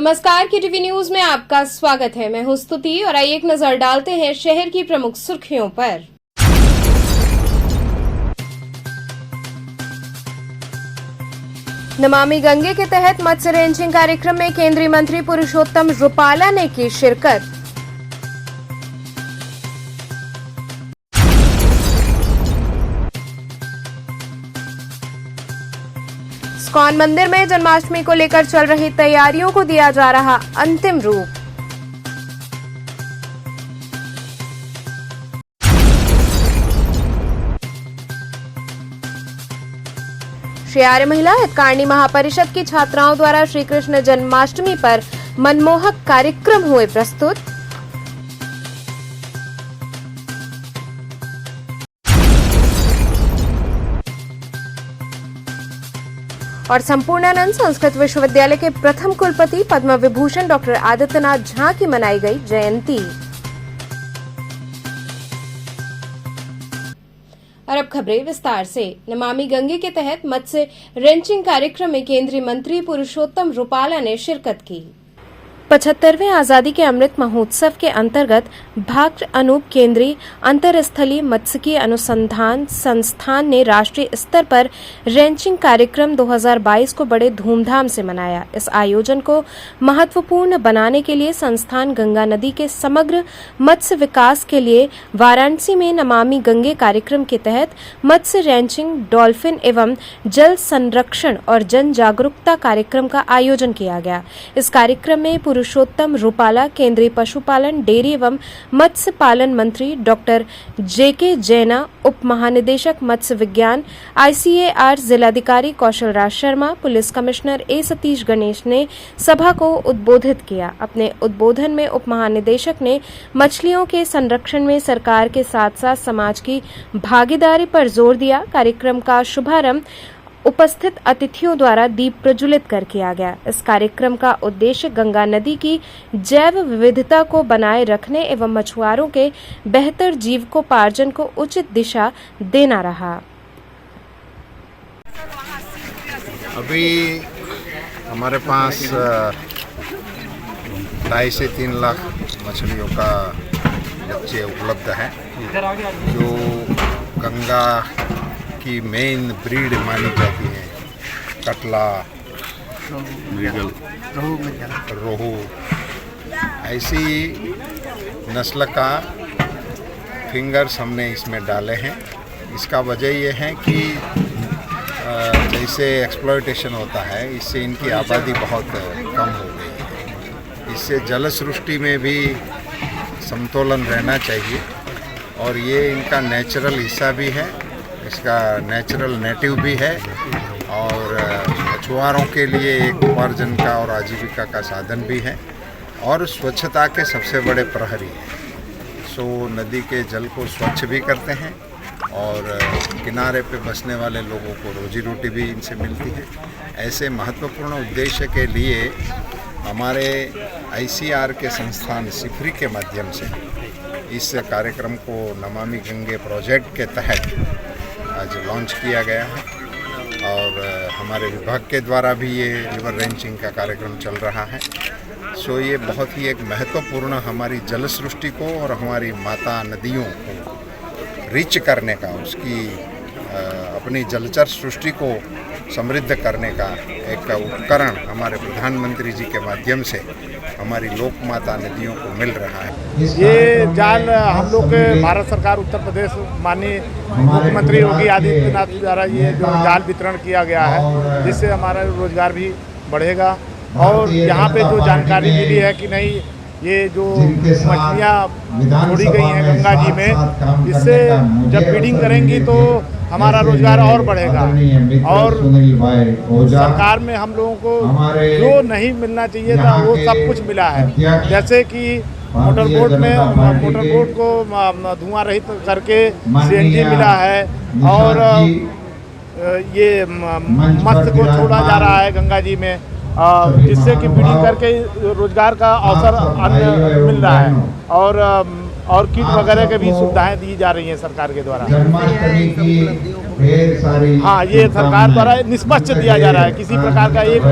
नमस्कार, के TV news में आपका स्वागत है। मैं हूं स्तुति और आइए एक नजर डालते हैं शहर की प्रमुख सुर्खियों पर। नमामि गंगे के तहत मत्स्य रेंचिंग कार्यक्रम में केंद्रीय मंत्री पुरुषोत्तम रूपाला ने की शिरकत। इस्कॉन मंदिर में जन्माष्टमी को लेकर चल रही तैयारियों को दिया जा रहा अंतिम रूप। श्री आर्य महिला हितकारिणी महापरिषद की छात्राओं द्वारा श्री कृष्ण जन्माष्टमी पर मनमोहक कार्यक्रम हुए प्रस्तुत। और संपूर्णानंद संस्कृत विश्वविद्यालय के प्रथम कुलपति पद्म विभूषण डॉक्टर आदित्यनाथ झा की मनाई गई जयंती। और अब खबरें विस्तार से। नमामि गंगे के तहत मत्स्य रेंचिंग कार्यक्रम में केंद्रीय मंत्री पुरुषोत्तम रूपाला ने शिरकत की। 75वें आजादी के अमृत महोत्सव के अंतर्गत भाक्र अनूप केंद्रीय अंतरस्थलीय मत्स्यिकी अनुसंधान संस्थान ने राष्ट्रीय स्तर पर रेंचिंग कार्यक्रम 2022 को बड़े धूमधाम से मनाया। इस आयोजन को महत्वपूर्ण बनाने के लिए संस्थान गंगा नदी के समग्र मत्स्य विकास के लिए वाराणसी में नमामि गंगे कार्यक्रम के तहत मत्स्य रेंचिंग, डॉल्फिन एवं जल संरक्षण और जन जागरूकता कार्यक्रम का आयोजन किया गया। इस कार्यक्रम में पुरुषोत्तम रूपाला, केंद्रीय पशुपालन, डेयरी एवं मत्स्य पालन मंत्री डॉक्टर जेके जैना, उप महानिदेशक मत्स्य विज्ञान ICAR जिलाधिकारी Kaushal Raj Sharma, police commissioner A Satish Ganesh ने सभा को उद्बोधित किया। अपने उद्बोधन में उप महानिदेशक ने मछलियों के संरक्षण में सरकार के साथ साथ समाज की भागीदारी पर जोर दिया। कार्यक्रम का शुभारंभ उपस्थित अतिथियों द्वारा दीप प्रज्वलित कर किया गया। इस कार्यक्रम का उद्देश्य गंगा नदी की जैव विविधता को बनाए रखने एवं मछुआरों के बेहतर जीविकोपार्जन को उचित दिशा देना रहा। अभी हमारे पास 2.5 से 3 लाख मछलियों का बच्चे उपलब्ध है, जो गंगा की मेन ब्रीड मानी जाती है। कटला, मृगल, रोहू, ऐसी नस्ल का फिंगर्स हमने इसमें डाले हैं। इसका वजह यह है कि जैसे एक्सप्लॉयटेशन होता है, इससे इनकी आबादी बहुत कम हो गई है। इससे जल सृष्टि में भी समतोलन रहना चाहिए और ये इनका नेचुरल हिस्सा भी है, इसका नेचुरल नेटिव भी है और मछुआरों के लिए एक उपार्जन का और आजीविका का साधन भी है और स्वच्छता के सबसे बड़े प्रहरी हैं। सो नदी के जल को स्वच्छ भी करते हैं और किनारे पे बसने वाले लोगों को रोजी रोटी भी इनसे मिलती है। ऐसे महत्वपूर्ण उद्देश्य के लिए हमारे ICAR के संस्थान सिफरी के माध्यम से इस कार्यक्रम को नमामि गंगे प्रोजेक्ट के तहत आज लॉन्च किया गया है और हमारे विभाग के द्वारा भी ये रिवर रेंचिंग का कार्यक्रम चल रहा है। सो ये बहुत ही एक महत्वपूर्ण हमारी जल सृष्टि को और हमारी माता नदियों को रिच करने का, उसकी अपनी जलचर सृष्टि को समृद्ध करने का एक उपकरण हमारे प्रधानमंत्री जी के माध्यम से हमारी लोक माता नदियों को मिल रहा है। ये जाल हम लोग के भारत सरकार उत्तर प्रदेश माननीय मुख्यमंत्री योगी आदित्यनाथ द्वारा ये जो जाल वितरण किया गया है, जिससे हमारा रोजगार भी बढ़ेगा। और यहाँ पे जो जानकारी मिली है कि नहीं, ये जो मछलियाँ छोड़ी गई हैं गंगा जी में, इससे जब ब्रीडिंग करेंगी तो हमारा रोजगार और बढ़ेगा। और सरकार में हम लोगों को जो नहीं मिलना चाहिए था वो सब कुछ मिला है। जैसे कि मोटर बोट को धुआं रहित करके CNG मिला है और ये मत्स्य को छोड़ा जा रहा है गंगा जी में, जिससे कि ब्रीडिंग करके रोजगार का अवसर मिल रहा है। और और किट वगैरह की भी सुविधाएं दी जा रही हैं सरकार के द्वारा। जन्माष्टमी की ढेर सारी हाँ, ये सरकार द्वारा निष्पक्ष दिया जा रहा है, किसी प्रकार का एक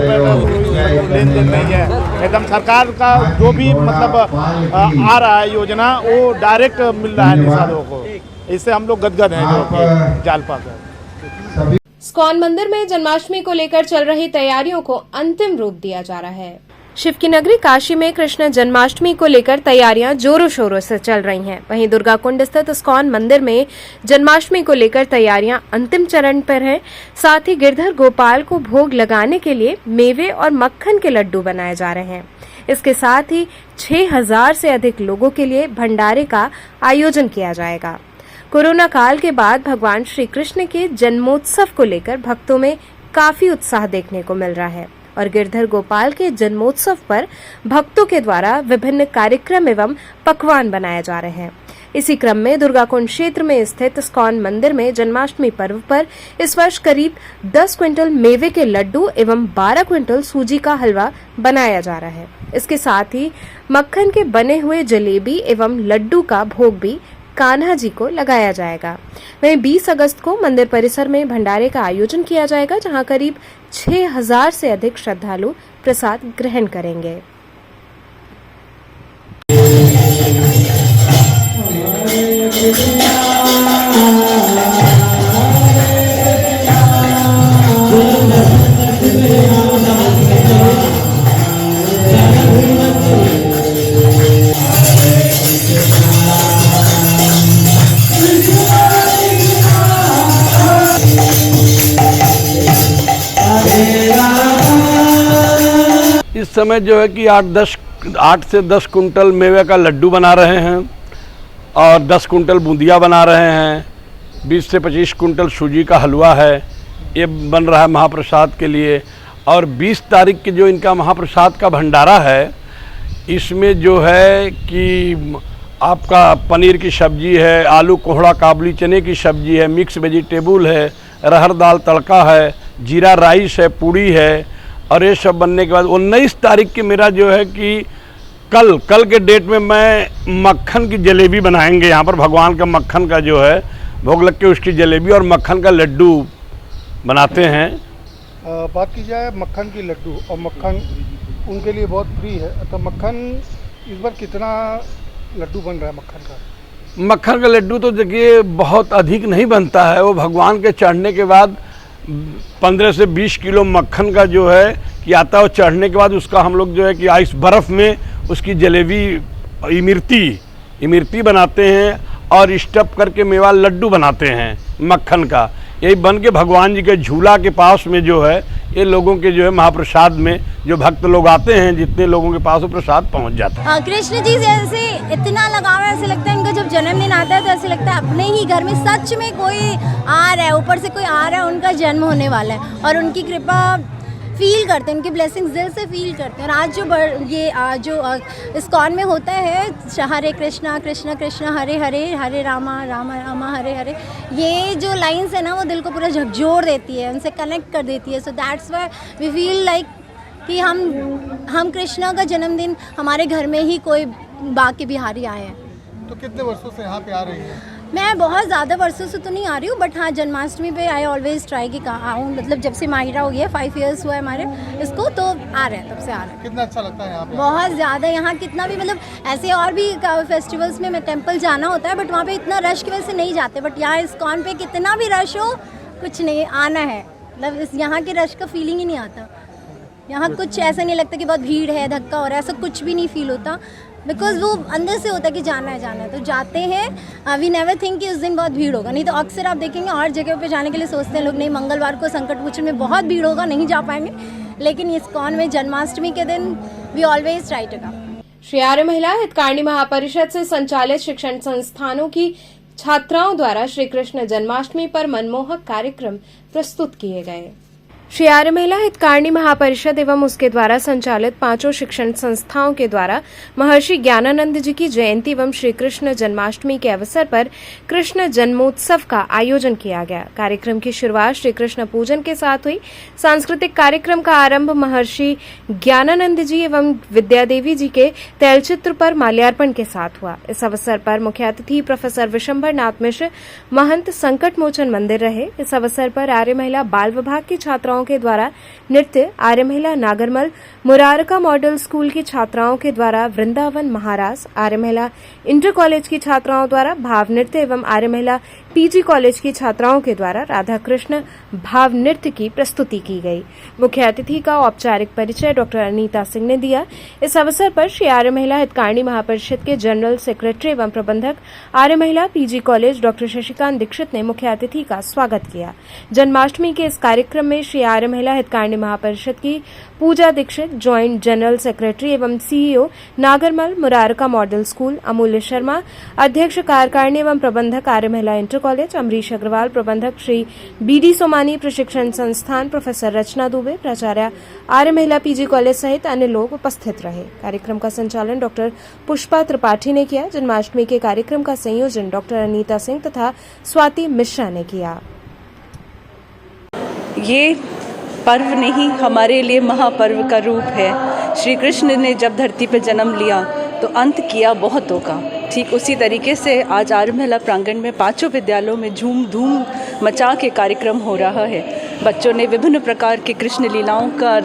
लेन देन नहीं है। एकदम सरकार का जो भी मतलब आ रहा है योजना वो डायरेक्ट मिल रहा है निषादों को। इससे हम लोग गदगद हैं जो कि जालपा का। इस्कॉन मंदिर में जन्माष्टमी को लेकर चल रही तैयारियों को अंतिम रूप दिया जा रहा है। शिव की नगरी काशी में कृष्ण जन्माष्टमी को लेकर तैयारियां जोरों शोरों से चल रही हैं। वहीं दुर्गा कुंड स्थित इस्कॉन मंदिर में जन्माष्टमी को लेकर तैयारियां अंतिम चरण पर हैं। साथ ही गिरधर गोपाल को भोग लगाने के लिए मेवे और मक्खन के लड्डू बनाए जा रहे हैं। इसके साथ ही 6000 से अधिक लोगों के लिए भंडारे का आयोजन किया जाएगा। कोरोना काल के बाद भगवान श्री कृष्ण के जन्मोत्सव को लेकर भक्तों में काफी उत्साह देखने को मिल रहा है और गिरधर गोपाल के जन्मोत्सव पर भक्तों के द्वारा विभिन्न कार्यक्रम एवं पकवान बनाए जा रहे हैं। इसी क्रम में दुर्गाकुंड क्षेत्र में स्थित इस्कॉन मंदिर में जन्माष्टमी पर्व पर इस वर्ष करीब 10 क्विंटल मेवे के लड्डू एवं 12 क्विंटल सूजी का हलवा बनाया जा रहा है। इसके साथ ही मक्खन के बने हुए जलेबी एवं लड्डू का भोग भी कान्हा जी को लगाया जाएगा। वहीं 20 अगस्त को मंदिर परिसर में भंडारे का आयोजन किया जाएगा, जहां करीब 6000 से अधिक श्रद्धालु प्रसाद ग्रहण करेंगे। इस समय जो है कि 8 से 10 कुंटल मेवे का लड्डू बना रहे हैं और 10 कुंटल बूंदिया बना रहे हैं। 20 से 25 कुंटल सूजी का हलवा है, ये बन रहा है महाप्रसाद के लिए। और 20 तारीख के जो इनका महाप्रसाद का भंडारा है, इसमें जो है कि आपका पनीर की सब्जी है, आलू कोहड़ा काबुली चने की सब्जी है, मिक्स वेजिटेबल है, अरहर दाल तड़का है, जीरा राइस है, पूड़ी है। और ये सब बनने के बाद 19 तारीख के मेरा जो है कि कल के डेट में मैं मक्खन की जलेबी बनाएंगे। यहाँ पर भगवान का मक्खन का जो है भोग लग के उसकी जलेबी और मक्खन का लड्डू बनाते हैं। बात की जाए मक्खन की लड्डू और मक्खन उनके लिए बहुत प्रिय है, तो मक्खन इस बार कितना लड्डू बन रहा है मक्खन का? मक्खन का लड्डू तो देखिए बहुत अधिक नहीं बनता है। वो भगवान के चढ़ने के बाद 15 से 20 किलो मक्खन का जो है कि आता है, और चढ़ने के बाद उसका हम लोग जो है कि आइस बर्फ़ में उसकी जलेबी इमरती बनाते हैं और स्टफ करके मेवा लड्डू बनाते हैं मक्खन का। यही बन के भगवान जी के झूला के पास में जो है ये लोगों के जो है महाप्रसाद में जो भक्त लोग आते हैं, जितने लोगों के पास वो प्रसाद पहुंच जाता है। कृष्ण जी से ऐसे इतना लगाव है, ऐसे लगता है इनका जब जन्मदिन आता है तो ऐसे लगता है अपने ही घर में सच में कोई आ रहा है, ऊपर से कोई आ रहा है, उनका जन्म होने वाला है और उनकी कृपा फील करते हैं, उनकी ब्लेसिंग्स दिल से फील करते हैं। और आज जो इस्कॉन में होता है हरे कृष्णा कृष्णा कृष्णा हरे हरे, हरे रामा रामा रामा हरे हरे, ये जो लाइन्स है ना वो दिल को पूरा झकझोर देती है, उनसे कनेक्ट कर देती है। So that's why we feel like कि हम कृष्णा का जन्मदिन हमारे घर में ही कोई बाकी बिहारी आए हैं। तो कितने वर्षों से यहाँ पे आ रही है? मैं बहुत ज़्यादा वर्षों से तो नहीं आ रही हूँ, बट हाँ जन्माष्टमी पे आई ऑलवेज ट्राई कि कहाँ आऊँ। मतलब जब से माहिरा हो गया 5 इयर्स हुआ है हमारे इसको, तो आ रहे हैं तब से आ रहे हैं। कितना अच्छा लगता है यहाँ पे? बहुत ज़्यादा। यहाँ कितना भी मतलब ऐसे और भी फेस्टिवल्स में मैं टेम्पल जाना होता है, बट वहाँ पे इतना रश की वजह से नहीं जाते, बट यहाँ इस्कॉन पे कितना भी रश हो कुछ नहीं, आना है। मतलब इस यहाँ के रश का फीलिंग ही नहीं आता। यहाँ कुछ ऐसा नहीं लगता कि बहुत भीड़ है, धक्का हो रहा है, ऐसा कुछ भी नहीं फील होता, बिकॉज वो अंदर से होता है कि जाना है तो जाते हैं। वी नेवर थिंक कि उस दिन बहुत भीड़ होगा, नहीं तो अक्सर आप देखेंगे और जगह पे जाने के लिए सोचते हैं लोग, नहीं मंगलवार को संकट मोचन में बहुत भीड़ होगा, नहीं जा पाएंगे, लेकिन इस्कॉन में जन्माष्टमी के दिन we always try to come. Shri Arya Mahila Hitkarini महापरिषद से संचालित शिक्षण संस्थानों की छात्राओं द्वारा श्री कृष्ण जन्माष्टमी पर मनमोहक कार्यक्रम प्रस्तुत किए गए। श्री आर्य महिला हितकारिणी महापरिषद एवं उसके द्वारा संचालित 5 शिक्षण संस्थाओं के द्वारा महर्षि ज्ञानानंद जी की जयंती एवं श्री कृष्ण जन्माष्टमी के अवसर पर कृष्ण जन्मोत्सव का आयोजन किया गया। कार्यक्रम की शुरुआत श्री कृष्ण पूजन के साथ हुई। सांस्कृतिक कार्यक्रम का आरंभ महर्षि ज्ञानानंद जी एवं विद्यादेवी जी के तैलचित्र पर माल्यार्पण के साथ हुआ। इस अवसर पर मुख्य अतिथि प्रोफेसर विशंबर नाथ मिश्र महंत संकट मोचन मंदिर रहे। इस अवसर पर आर्य महिला बाल विभाग की छात्राओं के द्वारा नृत्य, आर्य महिला नागरमल मुरारका मॉडल स्कूल की छात्राओं के द्वारा वृंदावन महारास, आर्य महिला इंटर कॉलेज की छात्राओं द्वारा भाव नृत्य एवं आर्य महिला पीजी कॉलेज की छात्राओं के द्वारा राधा कृष्ण भाव नृत्य की प्रस्तुति की गई। मुख्य अतिथि का औपचारिक परिचय डॉक्टर अनीता सिंह ने दिया। इस अवसर पर श्री आर्य महिला हितकारिणी महापरिषद के जनरल सेक्रेटरी एवं प्रबंधक Arya Mahila PG college doctor Shashikant Dixit ने मुख्य अतिथि का स्वागत किया। जन्माष्टमी के इस कार्यक्रम में श्री आर्य महिला हितकारिणी महापरिषद की पूजा दीक्षित, ज्वाइंट जनरल सेक्रेटरी एवं CEO Nagarmal Murarka model school, अमूल्य शर्मा अध्यक्ष कार्यकारिणी एवं प्रबंधक आर्य महिला इंटर कॉलेज, अमरीश अग्रवाल प्रबंधक श्री बीडी सोमानी प्रशिक्षण संस्थान, प्रोफेसर रचना दुबे प्राचार्य आर्य महिला पीजी कॉलेज सहित अन्य लोग उपस्थित रहे। कार्यक्रम का संचालन डॉक्टर पुष्पा त्रिपाठी ने किया। जन्माष्टमी के कार्यक्रम का संयोजन डॉक्टर अनीता सिंह तथा स्वाति मिश्रा ने किया। ये पर्व नहीं, हमारे लिए महापर्व का रूप है। श्री कृष्ण ने जब धरती पर जन्म लिया तो अंत किया बहुतों का। ठीक उसी तरीके से आज आर्य महिला प्रांगण में 5 विद्यालयों में झूम धूम मचा के कार्यक्रम हो रहा है। बच्चों ने विभिन्न प्रकार के कृष्ण लीलाओं का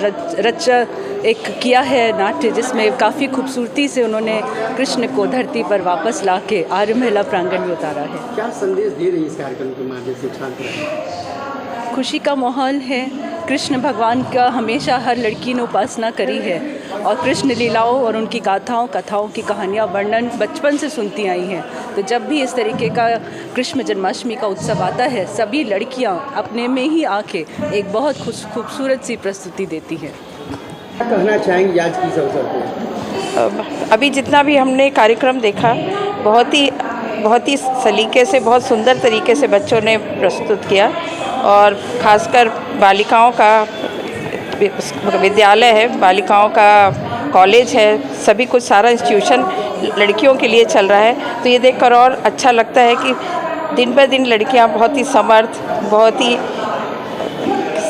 एक किया है नाट्य, जिसमें काफ़ी खूबसूरती से उन्होंने कृष्ण को धरती पर वापस ला के आर्य महिला प्रांगण में उतारा है। क्या संदेश दे रही है इस कार्यक्रम के माध्यम से छात्र? खुशी का माहौल है। कृष्ण भगवान का हमेशा हर लड़की ने उपासना करी है और कृष्ण लीलाओं और उनकी कथाओं की कहानियाँ वर्णन बचपन से सुनती आई हैं। तो जब भी इस तरीके का कृष्ण जन्माष्टमी का उत्सव आता है, सभी लड़कियाँ अपने में ही आके एक बहुत खूबसूरत सी प्रस्तुति देती हैं। क्या कहना चाहेंगे आज की इस अवसर पर? अभी जितना भी हमने कार्यक्रम देखा, बहुत ही सलीके से, बहुत सुंदर तरीके से बच्चों ने प्रस्तुत किया और ख़ासकर बालिकाओं का विद्यालय है, बालिकाओं का कॉलेज है, सभी कुछ सारा इंस्टीट्यूशन लड़कियों के लिए चल रहा है। तो ये देखकर और अच्छा लगता है कि दिन ब दिन लड़कियां बहुत ही समर्थ, बहुत ही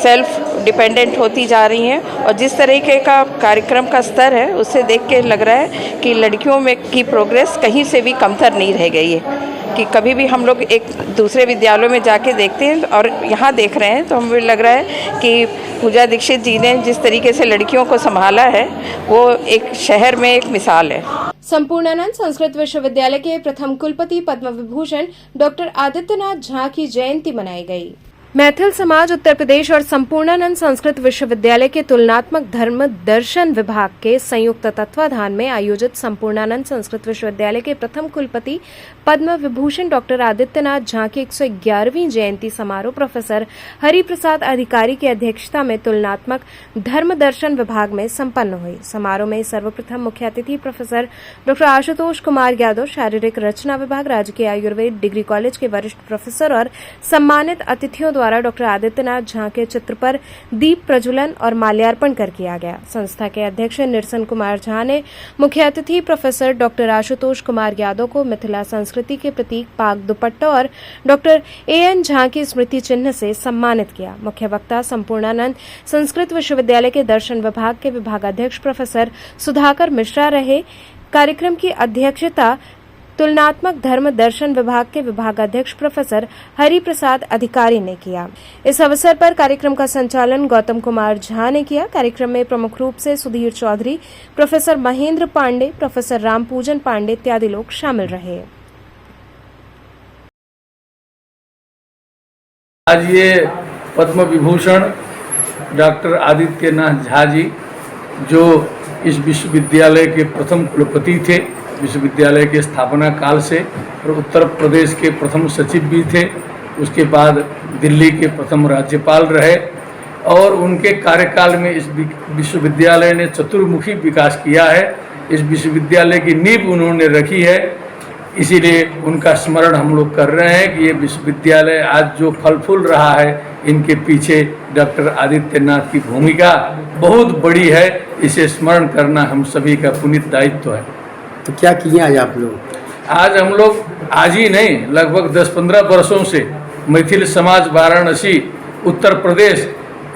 सेल्फ डिपेंडेंट होती जा रही हैं और जिस तरीके का कार्यक्रम का स्तर है उससे देख के लग रहा है कि लड़कियों में की प्रोग्रेस कहीं से भी कमतर नहीं रह गई है। कि कभी भी हम लोग एक दूसरे विद्यालयों में जाके देखते हैं और यहाँ देख रहे हैं तो हमें लग रहा है कि पूजा दीक्षित जी ने जिस तरीके से लड़कियों को संभाला है वो एक शहर में एक मिसाल है। संपूर्णानंद संस्कृत विश्वविद्यालय के प्रथम कुलपति पद्म विभूषण डॉक्टर आदित्यनाथ झा की जयंती मनाई गई। मैथिल समाज उत्तर प्रदेश और संपूर्णानंद संस्कृत विश्वविद्यालय के तुलनात्मक धर्म दर्शन विभाग के संयुक्त तत्वाधान में आयोजित संपूर्णानंद संस्कृत विश्वविद्यालय के प्रथम कुलपति पद्म विभूषण डॉक्टर आदित्यनाथ झा की 111वीं जयंती समारोह प्रोफेसर हरिप्रसाद अधिकारी की अध्यक्षता में तुलनात्मक धर्म दर्शन विभाग में संपन्न हुई। समारोह में सर्वप्रथम मुख्य अतिथि प्रोफेसर डॉक्टर आशुतोष कुमार यादव, शारीरिक रचना विभाग, राजकीय आयुर्वेद डिग्री कॉलेज के वरिष्ठ प्रोफेसर और सम्मानित अतिथियों द्वारा डॉक्टर आदित्यनाथ झा के चित्र पर दीप प्रज्वलन और माल्यार्पण कर किया गया। संस्था के अध्यक्ष निरसन कुमार झा ने मुख्य अतिथि प्रोफेसर डॉक्टर आशुतोष कुमार यादव को मिथिला संस्कृति के प्रतीक पाग दुपट्टा और डॉक्टर एएन झा की स्मृति चिन्ह से सम्मानित किया। मुख्य वक्ता संपूर्णानंद संस्कृत विश्वविद्यालय के दर्शन विभाग के विभागाध्यक्ष प्रोफेसर सुधाकर मिश्रा रहे। कार्यक्रम की अध्यक्षता तुलनात्मक धर्म दर्शन विभाग के विभागाध्यक्ष प्रोफेसर हरिप्रसाद अधिकारी ने किया। इस अवसर पर कार्यक्रम का संचालन गौतम कुमार झा ने किया। कार्यक्रम में प्रमुख रूप से सुधीर चौधरी, प्रोफेसर महेंद्र पांडे, प्रोफेसर रामपूजन पांडे इत्यादि लोग शामिल रहे। आज ये पद्म विभूषण डॉक्टर आदित्यनाथ झा जी जो इस विश्वविद्यालय के प्रथम कुलपति थे विश्वविद्यालय के स्थापना काल से, और उत्तर प्रदेश के प्रथम सचिव भी थे, उसके बाद दिल्ली के प्रथम राज्यपाल रहे और उनके कार्यकाल में इस विश्वविद्यालय ने चतुर्मुखी विकास किया है। इस विश्वविद्यालय की नींव उन्होंने रखी है इसीलिए उनका स्मरण हम लोग कर रहे हैं कि ये विश्वविद्यालय आज जो फल फूल रहा है, इनके पीछे डॉक्टर आदित्यनाथ की भूमिका बहुत बड़ी है। इसे स्मरण करना हम सभी का पुनीत दायित्व है। तो क्या किए आज आप लोग? आज हम लोग आज ही नहीं, लगभग 10-15 वर्षों से मैथिल समाज वाराणसी उत्तर प्रदेश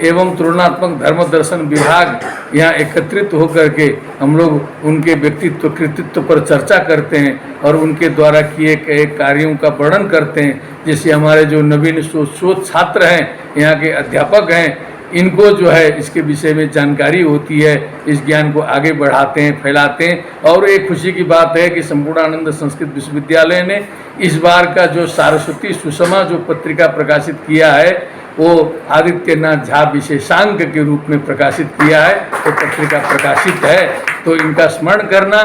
एवं तुलनात्मक धर्म दर्शन विभाग यहाँ एकत्रित होकर के हम लोग उनके व्यक्तित्व कृतित्व पर चर्चा करते हैं और उनके द्वारा किए गए कार्यों का वर्णन करते हैं। जैसे हमारे जो नवीन शोध छात्र हैं, यहाँ के अध्यापक हैं, इनको जो है इसके विषय में जानकारी होती है, इस ज्ञान को आगे बढ़ाते हैं, फैलाते हैं। और एक खुशी की बात है कि संपूर्णानंद संस्कृत विश्वविद्यालय ने इस बार का जो सारस्वती सुषमा जो पत्रिका प्रकाशित किया है, वो आदित्यनाथ झा विशेषांक के रूप में प्रकाशित किया है। तो पत्रिका प्रकाशित है, तो इनका स्मरण करना,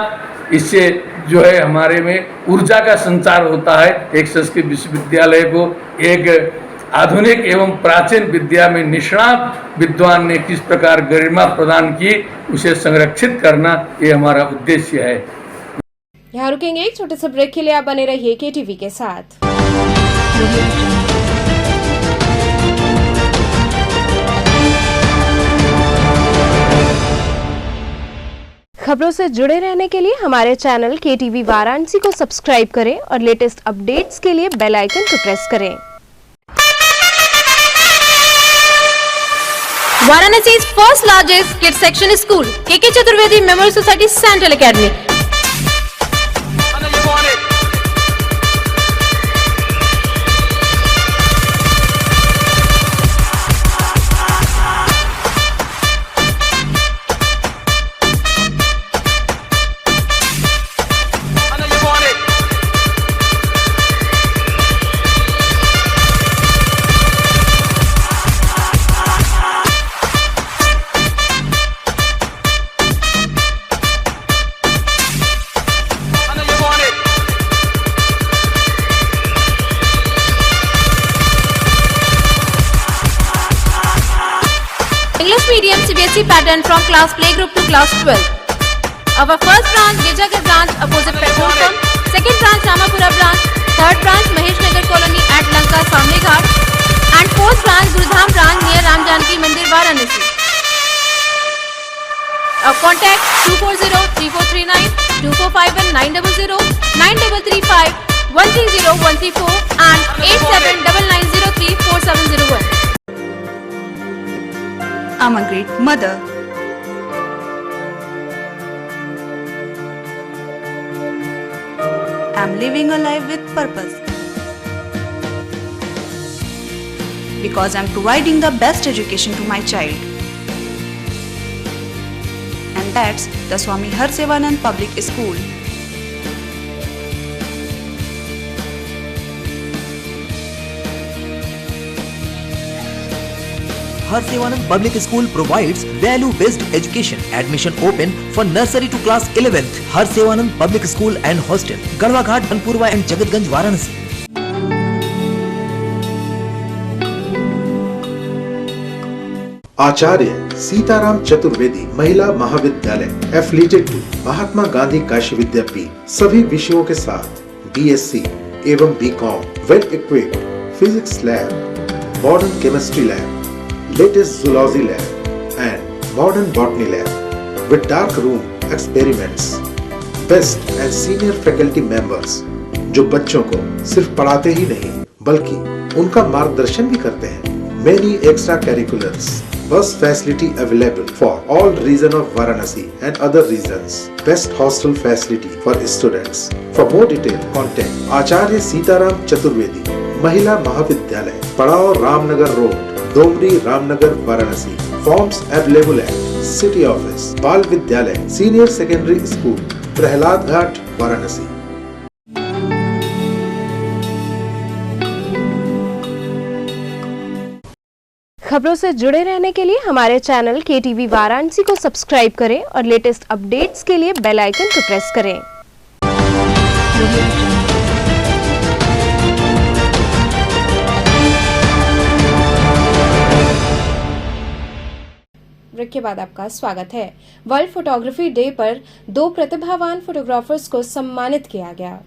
इससे जो है हमारे में ऊर्जा का संचार होता है। एक संस्कृत विश्वविद्यालय को एक आधुनिक एवं प्राचीन विद्या में निष्णात विद्वान ने किस प्रकार गरिमा प्रदान की, उसे संरक्षित करना ये हमारा उद्देश्य है। यहाँ रुकेंगे एक छोटे से ब्रेक के लिए। आप बने रहिए KTV के साथ। खबरों से जुड़े रहने के लिए हमारे चैनल KTV वाराणसी को सब्सक्राइब करें और लेटेस्ट अपडेट्स के लिए बेल आइकन को प्रेस करें। Varanasi's first largest kids section school, KK Chaturvedi Memorial Society Central Academy. Medium CBSE pattern from class playgroup to class 12. Our first branch Gijagar branch opposite petrol pump, second branch Ramapura branch, third branch Mahesh Nagar colony at Lanka Samne Ghat, and fourth branch Gurudham branch near Ram Janaki Mandir Varanasi. Our contact 240-3439, 2451-900-9335-130-134 and 879903-4701. I'm a great mother. I'm living a life with purpose. Because I'm providing the best education to my child. And that's the Swami Harsevanand Public School. Harsevanand Public School provides value-based education. Admission open for nursery to class 11th. Harsevanand Public School and Hostel, Garwa Ghat, Banpurwa and Jagatganj, Varanasi. आचार्य सीताराम चतुर्वेदी महिला महाविद्यालय affiliated to Mahatma Gandhi Kashi विद्यापीठ सभी विषयों के साथ BSc एवं BCom, well equipped physics lab, modern chemistry lab, latest zoology lab and modern botany lab with dark room experiments, best and senior faculty members जो बच्चों को सिर्फ पढ़ाते ही नहीं बल्कि उनका मार्गदर्शन भी करते हैं। Many extracurriculars, bus facility available for all region of Varanasi and other regions. Best hostel facility for students. For more detail, contact Acharya Sitaram Chaturvedi, Mahila Mahavidyalaya, Padao Ramnagar Road, Domri Ramnagar, Varanasi. Forms available at City Office, Bal Vidyalaya, Senior Secondary School, Prahlad Ghat, Varanasi. खबरों से जुड़े रहने के लिए हमारे channel KTV Varanasi को subscribe करें और लेटेस्ट अपडेट्स के लिए बेल आइकन को प्रेस करें। ब्रेक के बाद आपका स्वागत है। वर्ल्ड फोटोग्राफी डे पर 2 प्रतिभावान फोटोग्राफर्स को सम्मानित किया गया।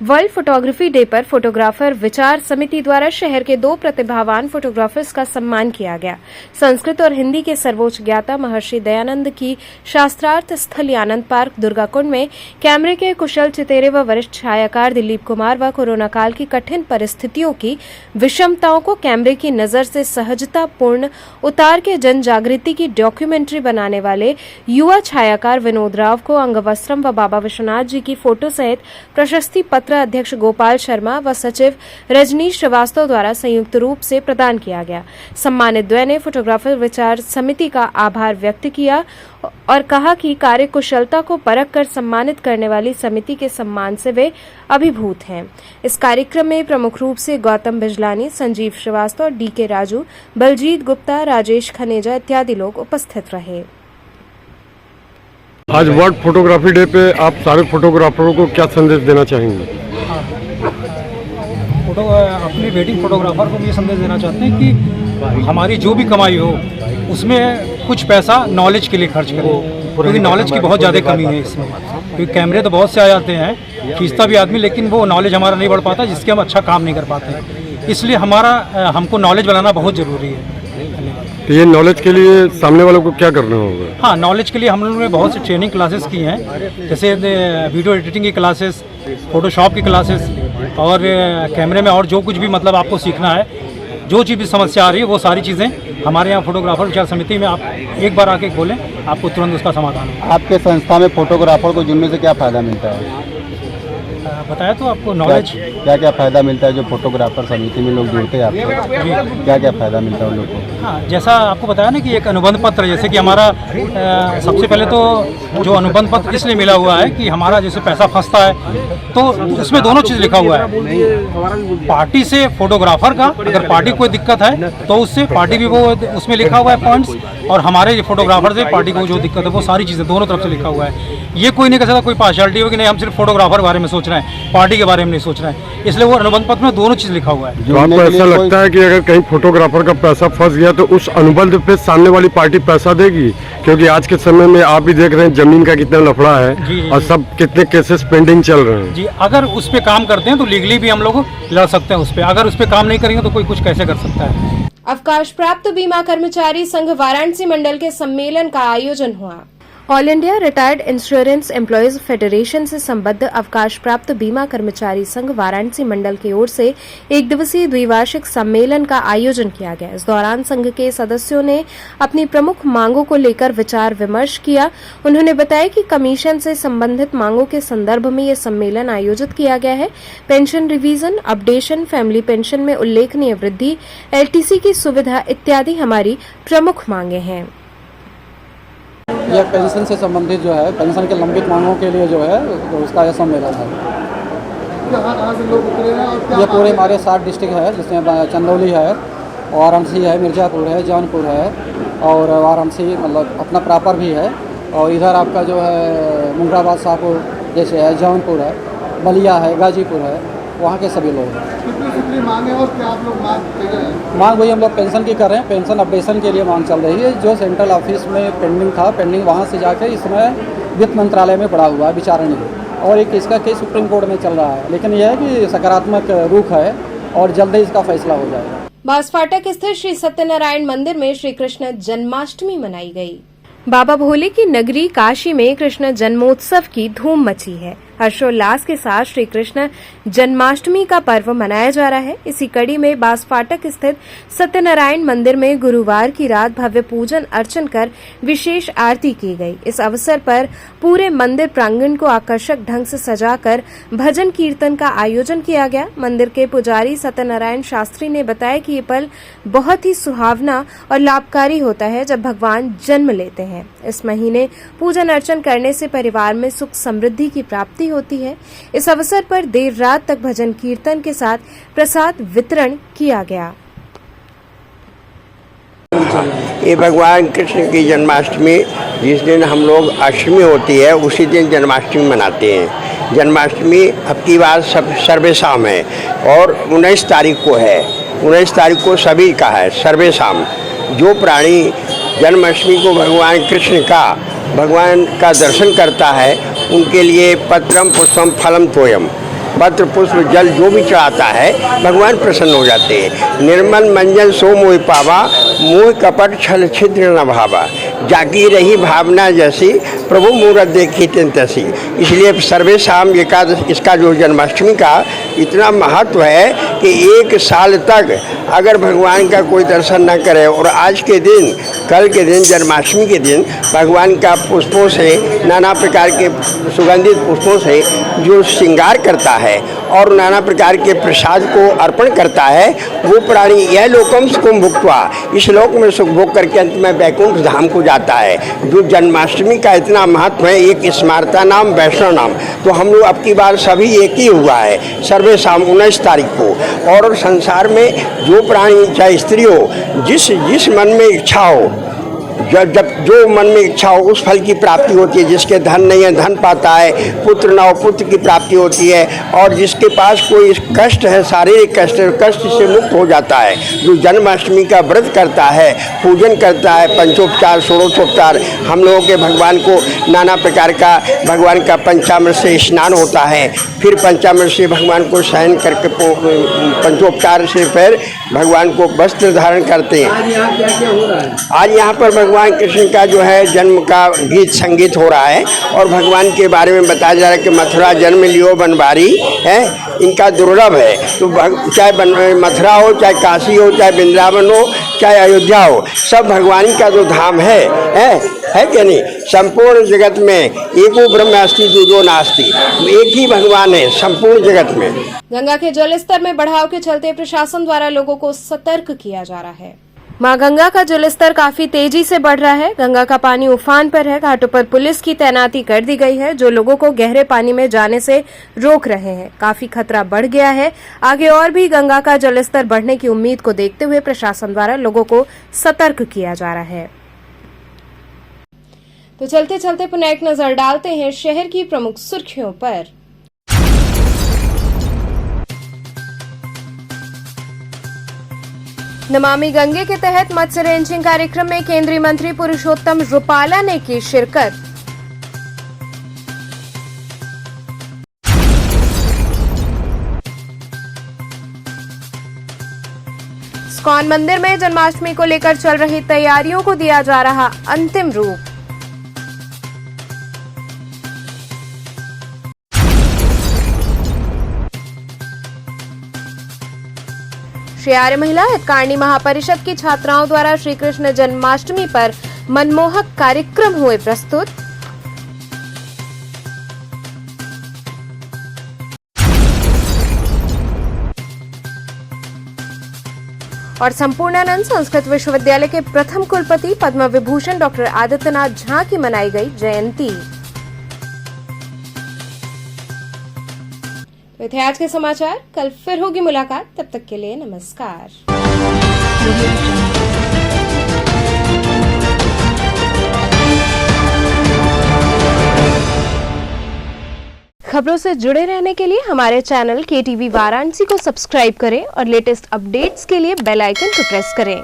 वर्ल्ड फोटोग्राफी डे पर फोटोग्राफर विचार समिति द्वारा शहर के 2 प्रतिभावान फोटोग्राफर्स का सम्मान किया गया। संस्कृत और हिंदी के सर्वोच्च ज्ञाता महर्षि दयानंद की शास्त्रार्थ स्थल आनंद पार्क दुर्गाकुंड में कैमरे के कुशल चितेरे व वरिष्ठ छायाकार दिलीप कुमार व कोरोना काल की कठिन परिस्थितियों की विषमताओं को कैमरे की नजर से सहजतापूर्ण उतार के जन जागृति की डॉक्यूमेंट्री बनाने वाले युवा छायाकार विनोद राव को अंगवस्त्रम व बाबा विश्वनाथ जी की फोटो सहित प्रशस्ति पत्र अध्यक्ष गोपाल शर्मा व सचिव रजनीश श्रीवास्तव द्वारा संयुक्त रूप से प्रदान किया गया। सम्मानित द्वय ने फोटोग्राफर विचार समिति का आभार व्यक्त किया और कहा कि कार्य कुशलता को परख कर सम्मानित करने वाली समिति के सम्मान से वे अभिभूत हैं। इस कार्यक्रम में प्रमुख रूप से गौतम बिजलानी, संजीव श्रीवास्तव, डीके राजू, बलजीत गुप्ता, राजेश खनेजा इत्यादि लोग उपस्थित रहे। आज वर्ल्ड फोटोग्राफी डे पे आप सारे फोटोग्राफरों को क्या संदेश देना चाहेंगे? अपने वेडिंग फोटोग्राफर को ये संदेश देना चाहते हैं कि हमारी जो भी कमाई हो उसमें कुछ पैसा नॉलेज के लिए खर्च करें, क्योंकि नॉलेज की बहुत ज़्यादा कमी है इसमें। क्योंकि कैमरे तो बहुत से आ जाते हैं, खींचता भी आदमी, लेकिन वो नॉलेज हमारा नहीं बढ़ पाता, जिसके हम अच्छा काम नहीं कर पाते। इसलिए हमको नॉलेज बनाना बहुत ज़रूरी है। तो ये नॉलेज के लिए सामने वालों को क्या करना होगा? हाँ, नॉलेज के लिए हम लोगों ने बहुत सी ट्रेनिंग क्लासेस की हैं, जैसे वीडियो एडिटिंग की क्लासेस, फोटोशॉप की क्लासेस और कैमरे में और जो कुछ भी मतलब आपको सीखना है, जो चीज़ भी समस्या आ रही है वो सारी चीज़ें हमारे यहाँ फोटोग्राफर विचार समिति में आप एक बार आके बोलें, आपको तुरंत उसका समाधान होगा। आपके संस्था में फोटोग्राफर को जुड़ने से क्या फ़ायदा मिलता है? बताया तो आपको नॉलेज क्या क्या फ़ायदा मिलता है जो फोटोग्राफर समिति में लोग जुड़ते हैं आपको? क्या क्या फ़ायदा मिलता है उन लोग को? हाँ, जैसा आपको बताया ना कि एक अनुबंध पत्र, जैसे कि हमारा सबसे पहले तो जो अनुबंध पत्र इसलिए मिला हुआ है कि हमारा जैसे पैसा फंसता है तो उसमें दोनों चीज़ लिखा हुआ है। पार्टी से फोटोग्राफर का अगर पार्टी कोई दिक्कत है तो उससे पार्टी भी वो उसमें लिखा हुआ है पॉइंट्स, और हमारे फोटोग्राफर से पार्टी को जो दिक्कत है वो सारी चीज़ें दोनों तरफ से लिखा हुआ है। ये कोई नहीं कह सकता कोई पार्शियलिटी हो कि नहीं हम सिर्फ फोटोग्राफर के बारे में सोच रहे हैं, पार्टी के बारे में नहीं सोच रहे हैं, इसलिए वो अनुबंध पत्र में दोनों चीज़ लिखा हुआ है। तो आपको ऐसा लगता है कि अगर कहीं फोटोग्राफर का पैसा फंस गया तो उस अनुबंध पे सामने वाली पार्टी पैसा देगी? क्योंकि आज के समय में आप भी देख रहे हैं जमीन का कितना लफड़ा है और सब कितने केसेस पेंडिंग चल रहे हैं। जी, अगर उस पर काम करते हैं तो लीगली भी हम लोग लड़ सकते हैं उस पर, अगर उस पर काम नहीं करेंगे तो कोई कुछ कैसे कर सकता है। अवकाश प्राप्त बीमा कर्मचारी संघ वाराणसी मंडल के सम्मेलन का आयोजन हुआ। All India retired insurance employees federation से संबद्ध अवकाश प्राप्त बीमा कर्मचारी संघ वाराणसी मंडल की ओर से एक दिवसीय द्विवार्षिक सम्मेलन का आयोजन किया गया। इस दौरान संघ के सदस्यों ने अपनी प्रमुख मांगों को लेकर विचार विमर्श किया। उन्होंने बताया कि कमीशन से संबंधित मांगों के संदर्भ में यह सम्मेलन आयोजित किया गया है। Pension revision, updation, family pension में उल्लेखनीय वृद्धि, LTC की सुविधा इत्यादि हमारी प्रमुख मांगे हैं। यह पेंशन से संबंधित जो है, पेंशन के लंबित मांगों के लिए जो है उसका यह सम्मेलन है। ये पूरे हमारे 7 डिस्ट्रिक्ट है, जिसमें चंदौली है, वाराणसी है, मिर्ज़ापुर है, जौनपुर है और वाराणसी मतलब अपना प्रॉपर भी है, और इधर आपका जो है मुंगराबाद, शाहपुर जैसे है, जौनपुर है, बलिया है, गाजीपुर है, वहाँ के सभी लोग हैं। कितनी मांग है और क्या आप लोग मांग वही हम लोग पेंशन की कर रहे हैं। पेंशन अपडेशन के लिए मांग चल रही है, जो सेंट्रल ऑफिस में पेंडिंग था, पेंडिंग वहाँ से जाके इसमें वित्त मंत्रालय में पड़ा हुआ है विचारणीय, और एक इसका केस सुप्रीम कोर्ट में चल रहा है, लेकिन यह है कि सकारात्मक रुख है और जल्द ही इसका फैसला हो जाएगा। बांसफाटक स्थित श्री सत्यनारायण मंदिर में श्री कृष्ण जन्माष्टमी मनाई गई। बाबा भोले की नगरी काशी में कृष्ण जन्मोत्सव की धूम मची है। हर्षोल्लास के साथ श्री कृष्ण जन्माष्टमी का पर्व मनाया जा रहा है। इसी कड़ी में बांसफाटक स्थित सत्यनारायण मंदिर में गुरुवार की रात भव्य पूजन अर्चन कर विशेष आरती की गई। इस अवसर पर पूरे मंदिर प्रांगण को आकर्षक ढंग से सजाकर भजन कीर्तन का आयोजन किया गया। मंदिर के पुजारी सत्यनारायण शास्त्री ने बताया कि ये पल बहुत ही सुहावना और लाभकारी होता है जब भगवान जन्म लेते हैं। इस महीने पूजन अर्चन करने से परिवार में सुख समृद्धि की प्राप्ति होती है। इस अवसर पर देर रात तक भजन कीर्तन के साथ प्रसाद वितरण किया गया। ये भगवान कृष्ण की जन्माष्टमी, जिस दिन हम लोग अष्टमी होती है उसी दिन जन्माष्टमी मनाते हैं। जन्माष्टमी अब की बार सर्वेशाम है और 19 तारीख को है। 19 तारीख को सभी का है सर्वेशाम। जो प्राणी जन्माष्टमी को भगवान का दर्शन करता है उनके लिए पत्रम पुष्पम फलम तोयम, पत्र पुष्प जल जो भी चढ़ाता है भगवान प्रसन्न हो जाते हैं। निर्मल मंजन सो मोहि पावा, मोह कपट छल छिद्र न भावा, जागी रही भावना जैसी, प्रभु मूरत देखी तिन तैसी। इसलिए सर्वेशाम एकादश इसका जो जन्माष्टमी का इतना महत्व है कि एक साल तक अगर भगवान का कोई दर्शन न करे और आज के दिन, कल के दिन, जन्माष्टमी के दिन भगवान का पुष्पों से, नाना प्रकार के सुगंधित पुष्पों से जो श्रृंगार करता है और नाना प्रकार के प्रसाद को अर्पण करता है, वो प्राणी यह लोकम सुखम भुक्त्वा, इस लोक में सुख भोग करके अंत में वैकुंठ धाम को जाता है। जो जन्माष्टमी का इतना महत्व है, एक स्मारता नाम, वैष्णव नाम, तो हम लोग अब की बार सभी एक ही हुआ है सर्वे शाम 19 तारीख को। और संसार में जो प्राणी, चाहे स्त्री हो, जिस मन में इच्छा हो, जब जो मन में इच्छा हो उस फल की प्राप्ति होती है। जिसके धन नहीं है धन पाता है, पुत्र न हो पुत्र की प्राप्ति होती है, और जिसके पास कोई कष्ट है, शारीरिक कष्ट से मुक्त हो जाता है। जो जन्माष्टमी का व्रत करता है, पूजन करता है, पंचोपचार षोडशोपचार, हम लोगों के भगवान को नाना प्रकार का, भगवान का पंचामृत से स्नान होता है, फिर पंचामृत से भगवान को शयन करके पंचोपचार से फिर भगवान को वस्त्र धारण करते हैं। आज यहाँ पर भगवान कृष्ण का जो है जन्म का गीत संगीत हो रहा है और भगवान के बारे में बताया जा रहा है कि मथुरा जन्म लियो बनवारी है, इनका दुर्लभ है। तो चाहे मथुरा हो, चाहे काशी हो, चाहे वृंदावन हो, चाहे अयोध्या हो, सब भगवान का जो धाम है कि नहीं। संपूर्ण जगत में एको ब्रह्म अस्ति द्विजो नास्ति, एक ही भगवान है संपूर्ण जगत में। गंगा के जलस्तर में बढ़ाव के चलते प्रशासन द्वारा लोगों को सतर्क किया जा रहा है। मां गंगा का जलस्तर काफी तेजी से बढ़ रहा है। गंगा का पानी उफान पर है। घाटों पर पुलिस की तैनाती कर दी गई है, जो लोगों को गहरे पानी में जाने से रोक रहे हैं। काफी खतरा बढ़ गया है। आगे और भी गंगा का जलस्तर बढ़ने की उम्मीद को देखते हुए प्रशासन द्वारा लोगों को सतर्क किया जा रहा है। तो चलते चलते पुनः एक नजर डालते हैं शहर की प्रमुख सुर्खियों पर। नमामि गंगे के तहत मत्स्य रेंचिंग कार्यक्रम में केंद्रीय मंत्री पुरुषोत्तम रुपाला ने की शिरकत। इस्कॉन मंदिर में जन्माष्टमी को लेकर चल रही तैयारियों को दिया जा रहा अंतिम रूप। श्री आर्य महिला हितकारिणी महापरिषद की छात्राओं द्वारा श्री कृष्ण जन्माष्टमी पर मनमोहक कार्यक्रम हुए प्रस्तुत। और संपूर्णानंद संस्कृत विश्वविद्यालय के प्रथम कुलपति पद्म विभूषण डॉक्टर आदित्यनाथ झा की मनाई गई जयंती। तो थे आज के समाचार। कल फिर होगी मुलाकात, तब तक के लिए नमस्कार। खबरों से जुड़े रहने के लिए हमारे चैनल KTV वाराणसी को सब्सक्राइब करें और लेटेस्ट अपडेट्स के लिए बेल आइकन को प्रेस करें।